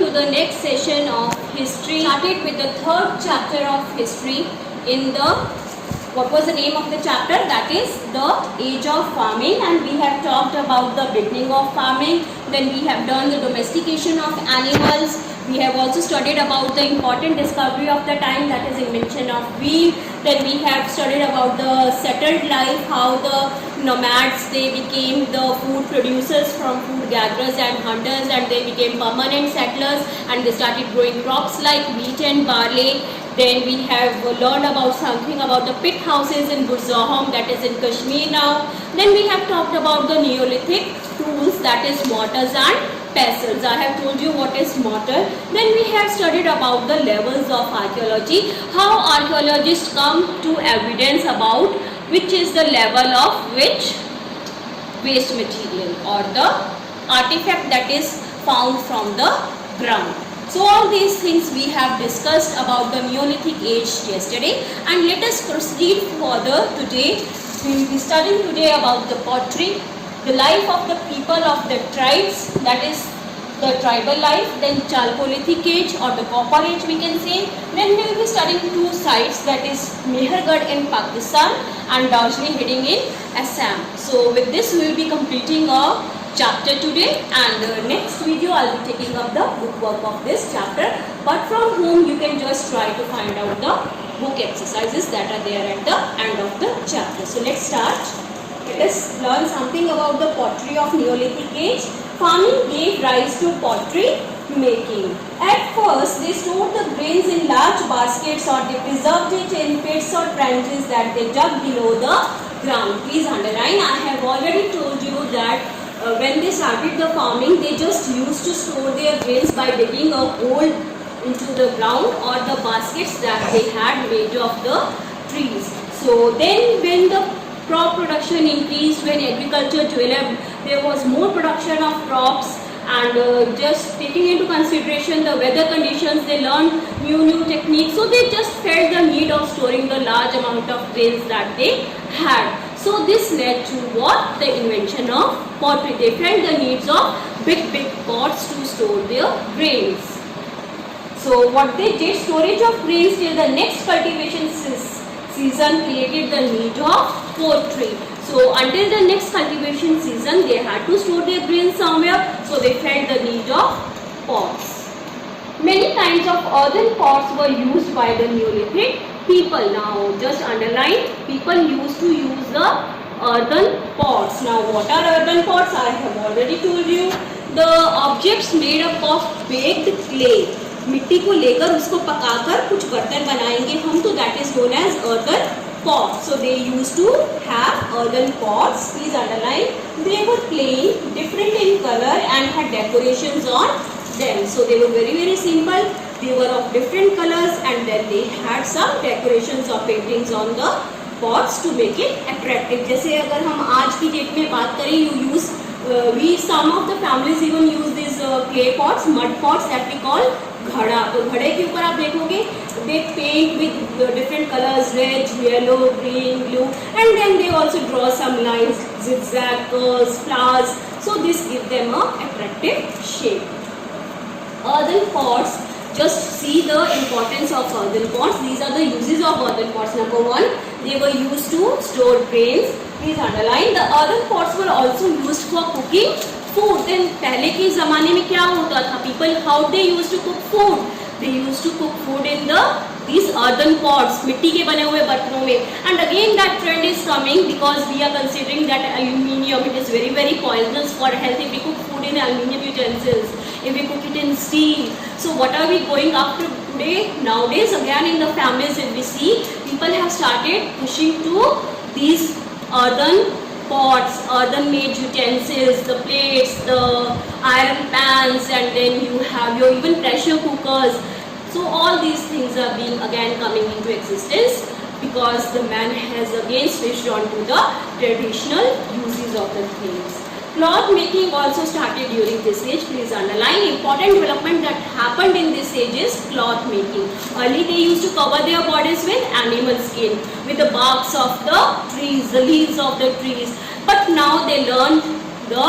to the next session of history. Started with the third chapter of history in the, what was the name of the chapter? That is the age of farming, and we have talked about the beginning of farming. Then we have done the domestication of animals. We have also studied about the important discovery of the time, that is invention of wheel. Then we have studied about the settled life, how the nomads, they became the food producers from food gatherers and hunters, and they became permanent settlers and they started growing crops like wheat and barley. Then we have learned about something about the pit houses in Burzahom, that is in Kashmir now. Then we have talked about the Neolithic tools, that is mortars and pestles. I have told you what is mortar. Then we have studied about the levels of archaeology, how archaeologists come to evidence about which is the level of which waste material or the artifact that is found from the ground. So all these things we have discussed about the Neolithic age yesterday, and let us proceed further today. We will be studying today about the pottery, the life of the people of the tribes, that is the tribal life, then Chalcolithic age or the copper age we can say. Then we will be studying two sites, that is Mehergarh in Pakistan and Darjeeling heading in Assam. So with this we will be completing a chapter today, and the next video I will be taking up the bookwork of this chapter, but from whom you can just try to find out the book exercises that are there at the end of the chapter. So let's start. Let us learn something about the pottery of Neolithic age. Farming gave rise to pottery making. At first, they stored the grains in large baskets or they preserved it in pits or trenches that they dug below the ground. Please underline, I have already told you that when they started the farming, they just used to store their grains by digging a hole into the ground or the baskets that they had made of the trees. So then when the crop production increased, when agriculture developed, there was more production of crops, and just taking into consideration the weather conditions, they learned new techniques. So they just felt the need of storing the large amount of grains that they had. So this led to what? The invention of pottery. They felt the needs of big pots to store their grains. So what they did, storage of grains till the next cultivation season created the need of pottery. So until the next cultivation season, they had to store their grains somewhere, so they felt the need of pots. Many kinds of earthen pots were used by the Neolithic people. Now just underline, people used to use the earthen pots. Now what are earthen pots? I have already told you. The objects made up of baked clay. मिट्टी को लेकर उसको पकाकर कुछ बर्तन बनाएंगे हम, तो that is known as earthen pot. So they used to have earthen pots. Please underline. They were plain, different in color, and had decorations on them. So they were very simple. They were of different colors, and then they had some decorations or paintings on the pots to make it attractive. जैसे अगर हम आज की date में बात करें, you use some of the families even use these clay pots, mud pots that we call घड़ा. तो घड़े के ऊपर आप देखोगे they paint with different colors, red, yellow, green, blue, and then they also draw some lines, zigzag, curves, flowers. So this gives them a attractive shape. Earthen pots, just see the importance of earthen pots. These are the uses of earthen pots. Number one, they were used to store grains. Please underline. The earthen pots were also used for cooking food. Then पहले के ज़माने में क्या होता था? People, how they used to cook food? They used to cook food in these earthen pots, मिट्टी के बने हुए बर्तनों में. And again that trend is coming because we are considering that aluminium, it is very poisonous for health if we cook food in aluminium utensils, if we cook it in steel. So what are we going after today? Nowadays again in the families, if we see, people have started pushing to these earthen pots, earthen made utensils, the plates, the iron pans, and then you have your even pressure cookers. So all these things are being again coming into existence because the man has again switched on to the traditional uses of the things. Cloth making also started during this age. Please underline, important development that happened in this age is cloth making. Early they used to cover their bodies with animal skin, with the barks of the trees, the leaves of the trees. But now they learned the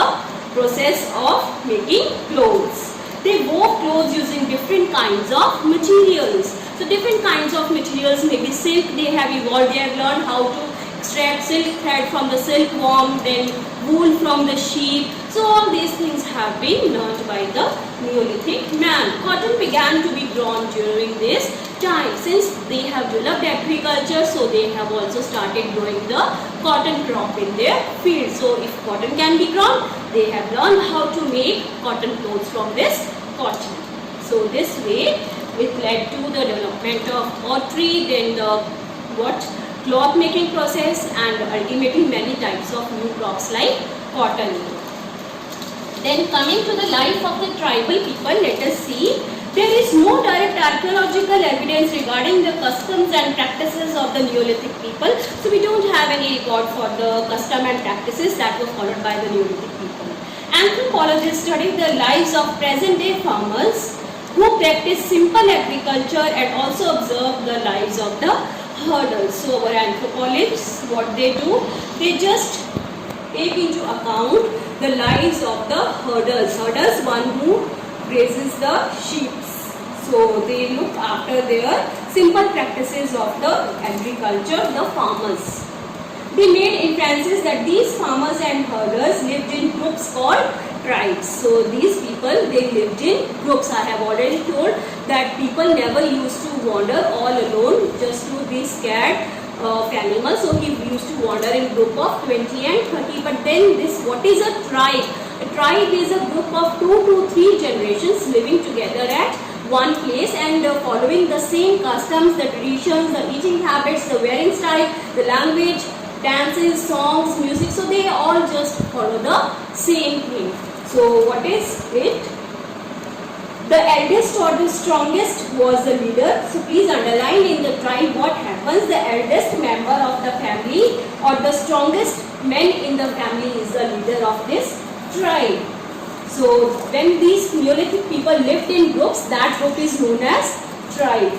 process of making clothes. They wove clothes using different kinds of materials. So different kinds of materials, maybe silk, they have evolved, they have learned how to extract silk thread from the silkworm, then wool from the sheep. So all these things have been learned by the Neolithic man. Cotton began to be grown during this time. Since they have developed agriculture, so they have also started growing the cotton crop in their field. So if cotton can be grown, they have learned how to make cotton clothes from this cotton. So this way it led to the development of pottery, then the cloth making process, and ultimately many types of new crops like cotton. Then coming to the life of the tribal people, let us see. There is no direct archaeological evidence regarding the customs and practices of the Neolithic people. So we don't have any record for the custom and practices that were followed by the Neolithic people. Anthropologists studied the lives of present day farmers who practice simple agriculture and also observe the lives of the herders. So our anthropologists, what they do, they just take into account the lives of the herders. Herders, one who raises the sheep. So they look after their simple practices of the agriculture, the farmers. They made inferences that these farmers and herders lived in groups called tribes. So these people, they lived in groups. I have already told that people never used to wander all alone just to be scared of animals. So he used to wander in group of 20 and 30. But then this, what is a tribe? A tribe is a group of 2 to 3 generations living together at one place and following the same customs, the traditions, the eating habits, the wearing style, the language, dances, songs, music. So they all just follow the same thing. So what is it? The eldest or the strongest was the leader. So please underline in the tribe what happens. The eldest member of the family or the strongest man in the family is the leader of this tribe. So when these Neolithic people lived in groups, that group is known as tribe.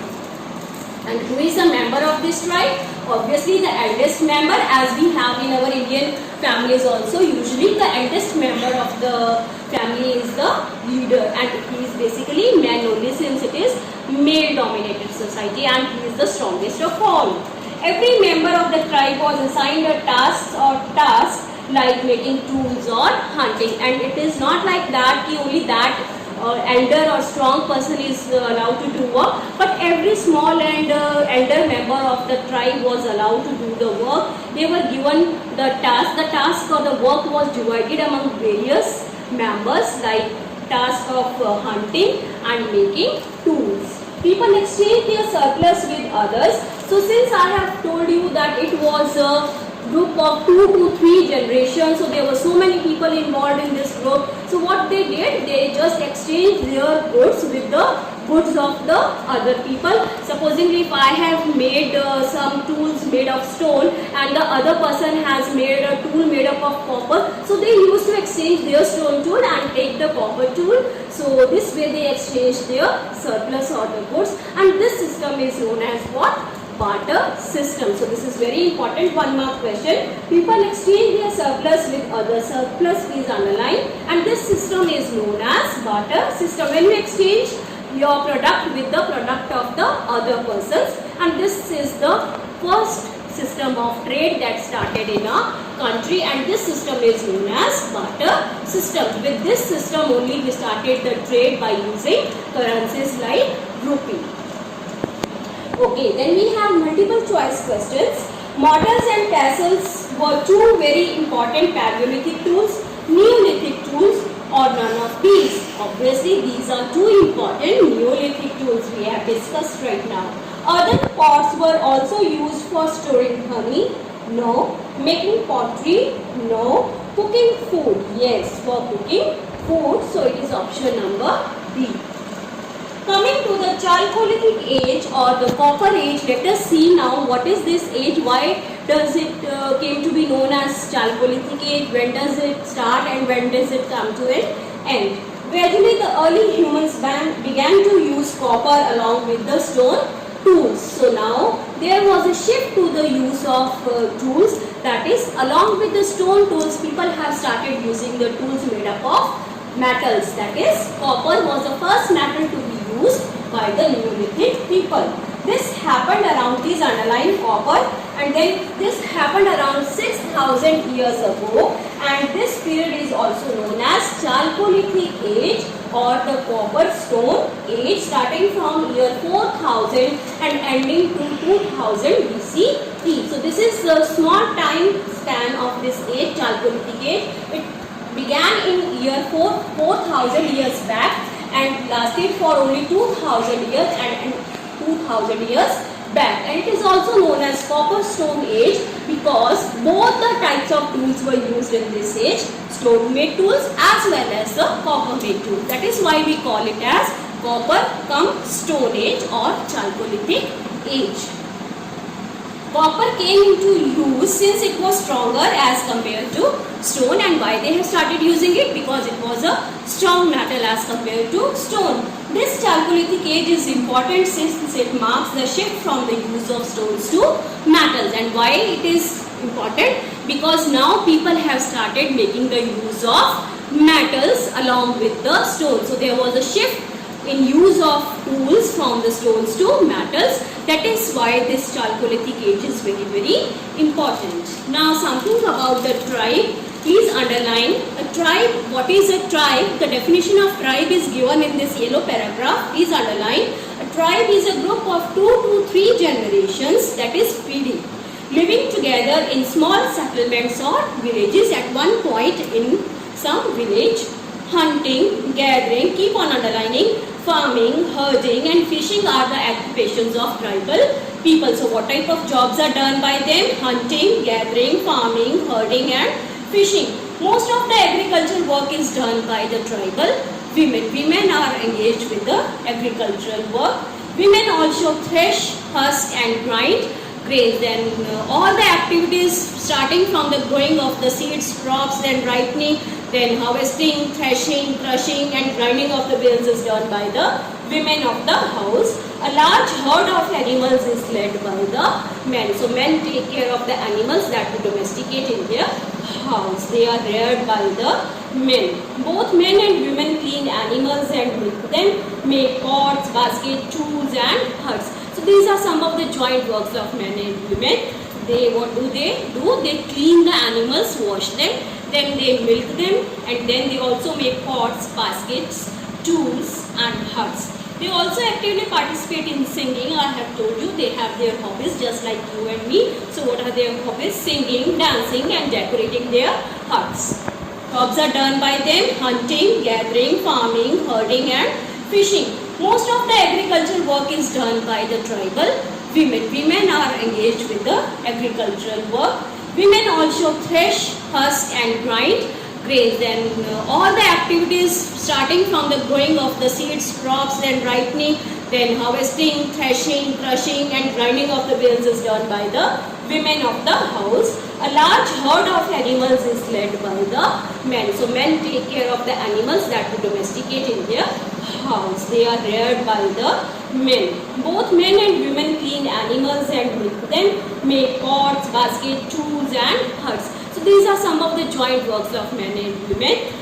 And who is a member of this tribe? Obviously the eldest member, as we have in our Indian families also. Usually the eldest member of the family is the leader, and he is basically man only, since it is male dominated society, and he is the strongest of all. Every member of the tribe was assigned a task like making tools or hunting, and it is not like that only that elder or strong person is allowed to do work, but every small and elder member of the tribe was allowed to do the work. They were given the task or the work was divided among various members, like task of hunting and making tools. People exchange their surplus with others. So since I have told you that it was a group of 2 to 3 generations, so there were so many people involved in this group. So what they did, they just exchanged their goods with the goods of the other people. Supposingly if I have made some tools made of stone and the other person has made a tool made up of copper, so they used to exchange their stone tool and take the copper tool. So this way they exchange their surplus or the goods, and this system is known as what? Barter system. So this is very important 1 mark question. People exchange their surplus with other surplus, please underline, and this system is known as barter system. When you exchange your product with the product of the other persons, and this is the first system of trade that started in a country, and this system is known as barter system. With this system only we started the trade by using currencies like rupee. Okay, then we have multiple choice questions. Mortars and pestles were 2 very important Paleolithic tools, Neolithic tools, or none of these. Obviously these are 2 important Neolithic tools we have discussed right now. Earthen pots were also used for storing honey. No. Making pottery. No. Cooking food. Yes, for cooking food. So it is option number B. Coming to the Chalcolithic age or the Copper age, let us see now what is this age, why does it came to be known as Chalcolithic age, when does it start and when does it come to an end. Gradually the early humans began to use copper along with the stone tools. So now there was a shift to the use of tools, that is along with the stone tools people have started using the tools made up of metals. That is, copper was the first metal to be used by the Neolithic people. This happened around, please underline copper, and then this happened around 6000 years ago, and this period is also known as Chalcolithic age or the copper stone age, starting from year 4000 and ending to 2000 BCE. So this is the small time span of this age, Chalcolithic age. It began in year 4000 years back and lasted for only 2000 years and 2000 years back, and it is also known as copper stone age because both the types of tools were used in this age, stone made tools as well as the copper made tools. That is why we call it as copper cum stone age or Chalcolithic age. Copper came into use since it was stronger as compared to stone, and why they have started using it? Because it was a strong metal as compared to stone. This Chalcolithic age is important since it marks the shift from the use of stones to metals. And why it is important? Because now people have started making the use of metals along with the stones. So there was a shift in use of tools from the stones to metals. That is why this Chalcolithic age is very, very important. Now something about the tribe. Please underline a tribe. What is a tribe? The definition of tribe is given in this yellow paragraph. Please underline. A tribe is a group of 2 to 3 generations, that is PD, living together in small settlements or villages at one point in some village. Hunting, gathering, keep on underlining, farming, herding and fishing are the occupations of tribal people. So what type of jobs are done by them? Hunting, gathering, farming, herding and fishing. Most of the agricultural work is done by the tribal women. Women are engaged with the agricultural work. Women also thresh, husk and grind grains. Then all the activities starting from the growing of the seeds, crops, then ripening, then harvesting, threshing, crushing and grinding of the grains is done by the women of the house. A large herd of animals is led by the men. So men take care of the animals that we domesticate in their house. They are reared by the men. Both men and women clean animals and milk them, make pots, baskets, tools and huts. So these are some of the joint works of men and women. What do? They clean the animals, wash them, then they milk them, and then they also make pots, baskets, tools and huts. They also actively participate in singing. I have told you they have their hobbies just like you and me. So what are their hobbies? Singing, dancing and decorating their huts. Jobs are done by them: hunting, gathering, farming, herding and fishing. Most of the agricultural work is done by the tribal women. Women are engaged with the agricultural work. Women also thresh, husk and grind grains. Then all the activities starting from the growing of the seeds, crops, then ripening, then harvesting, threshing, crushing and grinding of the grains is done by the women of the house. A large herd of animals is led by the men. So men take care of the animals that we domesticate in their house. They are reared by the men. Both men and women clean animals and milk them, make pots, baskets, tools and huts. So these are some of the joint works of men and women.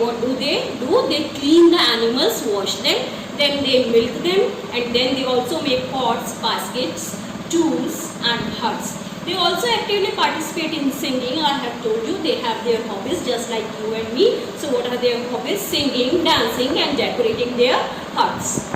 What do? They clean the animals, wash them, then they milk them, and then they also make pots, baskets, tools and huts. They also actively participate in singing. I have told you they have their hobbies just like you and me. So what are their hobbies? Singing, dancing and decorating their huts.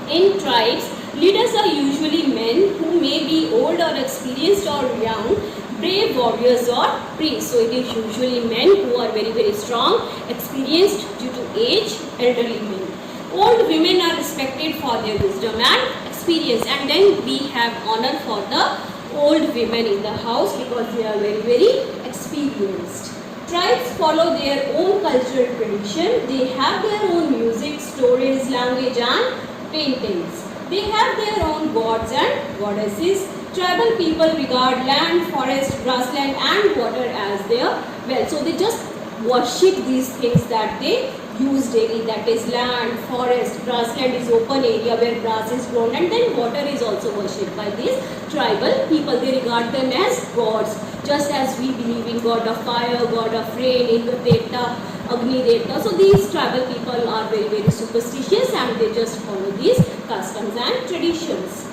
In tribes, leaders are usually men who may be old or experienced or young, brave warriors or priests. So it is usually men who are very, very strong, experienced due to age, elderly men. Old women are respected for their wisdom and experience, and then we have honor for the old women in the house because they are very, very experienced. Tribes follow their own cultural tradition. They have their own music, stories, language and paintings. They have their own gods and goddesses. Tribal people regard land, forest, grassland and water as their wealth. So they just worship these things that they use daily, that is land, forest, grassland is open area where grass is grown, and then water is also worshipped by these tribal people. They regard them as gods, just as we believe in god of fire, god of rain, Indra Devta, Agni Devta. So these tribal people are very superstitious and they just follow these customs and traditions.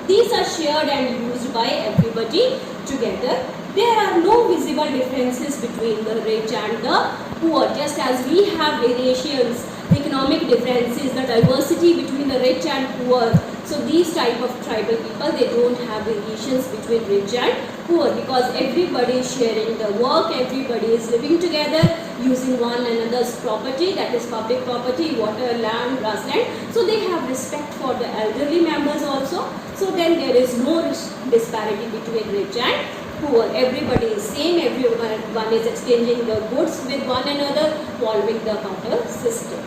These are shared and used by everybody together. There are no visible differences between the rich and the poor. Just as we have variations, economic differences, the diversity between the rich and poor. So these type of tribal people, they don't have variations between rich and poor because everybody is sharing the work, everybody is living together using one another's property, that is public property, water, land, grassland. So they have respect for the elderly members also. So then there is no disparity between rich and poor. Everybody is same, everyone is exchanging the goods with one another, following the barter system.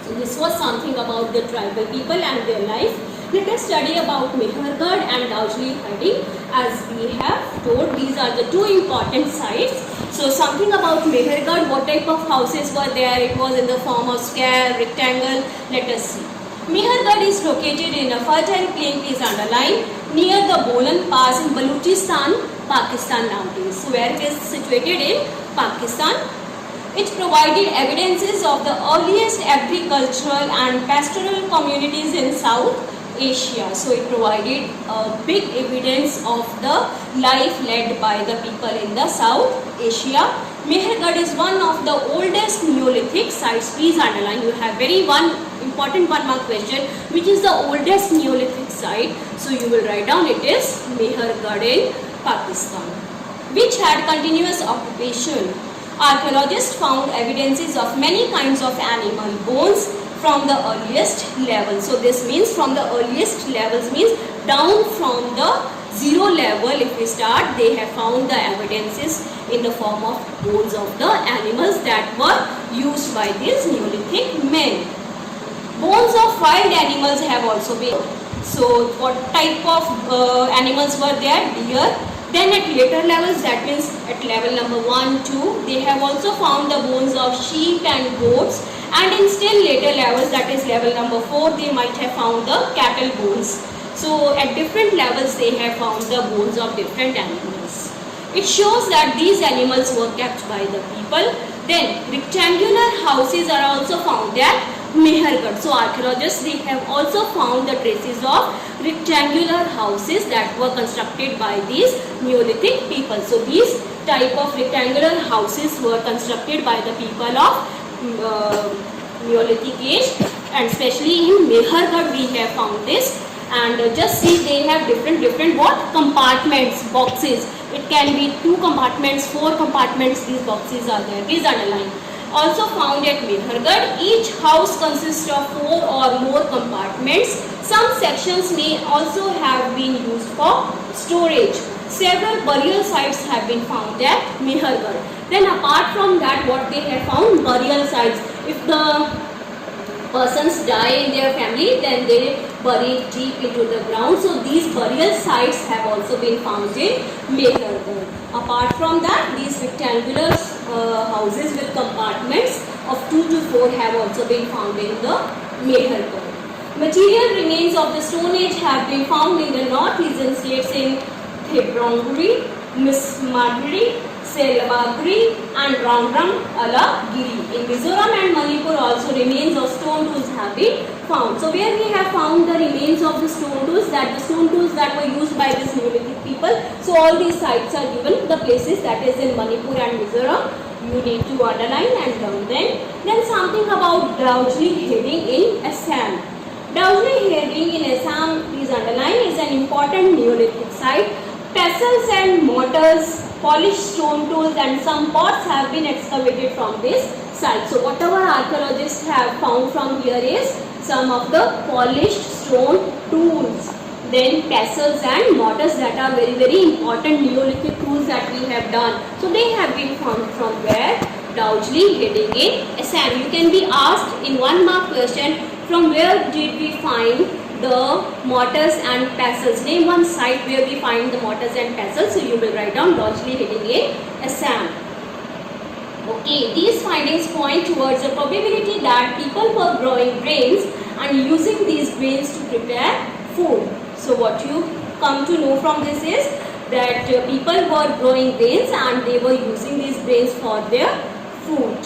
So this was something about the tribal people and their life. Let us study about Mehergarh and Daujli hiding. As we have told, these are the two important sites. So something about Mehergarh, what type of houses were there? It was in the form of square, rectangle. Let us see. Mehergarh is located in a fertile plain, please underline, near the Bolan Pass in Balochistan, Pakistan nowadays. So where it is situated in Pakistan. It provided evidences of the earliest agricultural and pastoral communities in South Asia. So it provided a big evidence of the life led by the people in the South Asia. Mehergarh is one of the oldest Neolithic sites. Please underline, you have one important one-mark question, which is the oldest Neolithic site. So you will write down it is Mehergarh in Pakistan, which had continuous occupation. Archaeologists found evidences of many kinds of animal bones from the earliest levels. So this means from the earliest levels means down from the zero level. If we start, they have found the evidences in the form of bones of the animals that were used by these Neolithic men. Bones of wild animals have also been. So what type of animals were there? Deer. Then at later levels, that means at level number 1, 2, they have also found the bones of sheep and goats, and in still later levels, that is level number 4, they might have found the cattle bones. So at different levels, they have found the bones of different animals. It shows that these animals were kept by the people. Then rectangular houses are also found at Mehergarh. So archaeologists, they have also found the traces of rectangular houses that were constructed by these Neolithic people. So these type of rectangular houses were constructed by the people of Neolithic age, and especially in Mehergarh we have found this. And just see, they have different what compartments, boxes. It can be 2 compartments, 4 compartments. These boxes are there. Please underline. Also found at Mehergarh, each house consists of 4 or more compartments. Some sections may also have been used for storage. Several burial sites have been found at Mehergarh. Then apart from that, what they have found? Burial sites. If the persons die in their family, then they bury deep into the ground. So these burial sites have also been found in Mehergarh. Apart from that, these rectangular houses with compartments of 2 to 4 have also been found in the Mehergarh. Material remains of the Stone Age have been found in the North Asian states in Thibrongri, Mismagri, Selabagri and Rangrang-Alagiri. In Mizoram and Manipur also remains of stone tools have been found. So where we have found the remains of the stone tools, that the stone tools that were used by these Neolithic people. So all these sites are given, the places that is in Manipur and Mizoram. You need to underline and learn them. Then something about Daujli heading in Assam. Daujli heading in Assam, please underline, is an important Neolithic site. Pestles and mortars, polished stone tools and some pots have been excavated from this site. So whatever archaeologists have found from here is some of the polished stone tools. Then pestles and mortars that are very important Neolithic tools that we have done. So they have been found from where? Daujli heading in Assam. You can be asked in 1 mark question, from where did we find the mortars and pestles? Name one site where we find the mortars and pestles. So you will write down Daujli heading in Assam. Okay, these findings point towards the probability that people were growing grains and using these grains to prepare food. So what you come to know from this is that people were growing grains and they were using these grains for their food.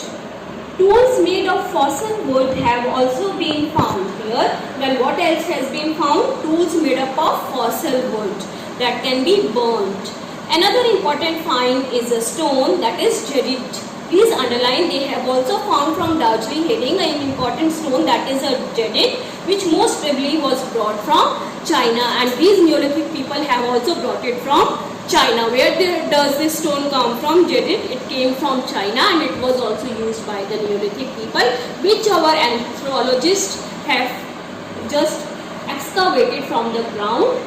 Tools made of fossil wood have also been found here. Then what else has been found? Tools made up of fossil wood that can be burnt. Another important find is a stone, that is jaded. Please underline, they have also found from Darjeeling Heading an important stone, that is a jaded, which most probably was brought from China, and these Neolithic people have also brought it from China. Where does this stone come from? Jaded. It came from China and it was also used by the Neolithic people, which our anthropologists have just excavated from the ground.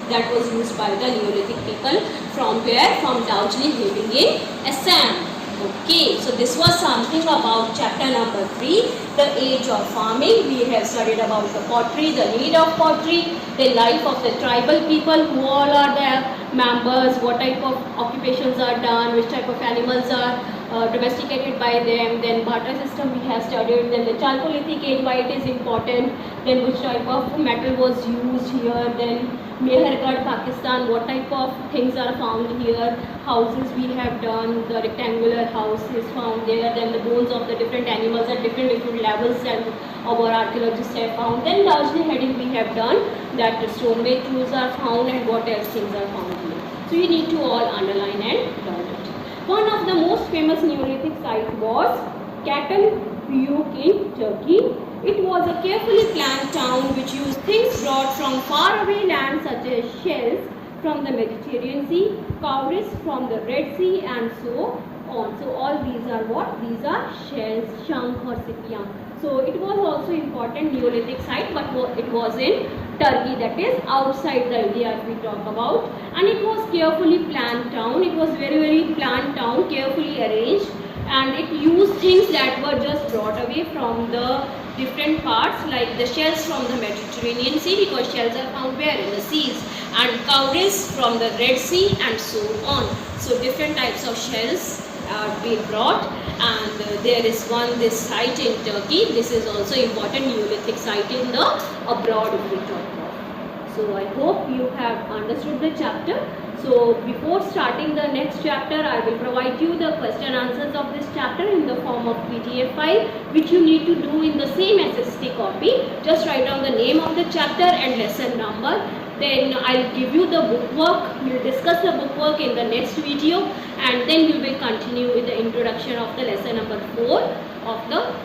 That was used by the Neolithic people from where? From Darjeeling Heading in Assam. Okay, so this was something about chapter number 3, the age of farming. We have studied about the pottery, the need of pottery, the life of the tribal people, who all are their members, what type of occupations are done, which type of animals are domesticated by them, then barter system we have studied, then the Chalcolithic age, why it is important, then which type of metal was used here, then Mehergarh, Pakistan, what type of things are found here, houses we have done, the rectangular house is found there, then the bones of the different animals at different levels and our archaeologists have found. Then Darjeeling Heading we have done, that the stone made tools are found and what else things are found here. So you need to all underline and learn it. One of the most famous Neolithic site was Çatalhöyük in Turkey. It was a carefully planned town which used things brought from faraway lands such as shells from the Mediterranean Sea, cowries from the Red Sea and so on. So all these are what? These are shells, shank or sikyam. So it was also important Neolithic site, but it was in Turkey, that is outside the India we talk about, and it was carefully planned town. It was very planned town, carefully arranged, and it used things that were just brought away from the different parts, like the shells from the Mediterranean Sea, because shells are found where? In the seas, and cowries from the Red Sea and so on. So different types of shells are being brought, and there is this site in Turkey. This is also important Neolithic site in the abroad if we talk about. So I hope you have understood the chapter. So before starting the next chapter, I will provide you the question answers of this chapter in the form of PDF file, which you need to do in the same SST copy. Just write down the name of the chapter and lesson number. Then I'll give you the bookwork. We'll discuss the bookwork in the next video, and then we will continue with the introduction of the lesson number 4 of the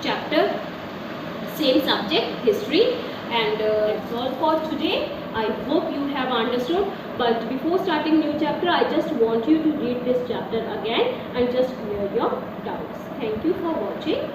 chapter, same subject, history. And that's all for today. I hope you have understood. But before starting new chapter, I just want you to read this chapter again and just clear your doubts. Thank you for watching.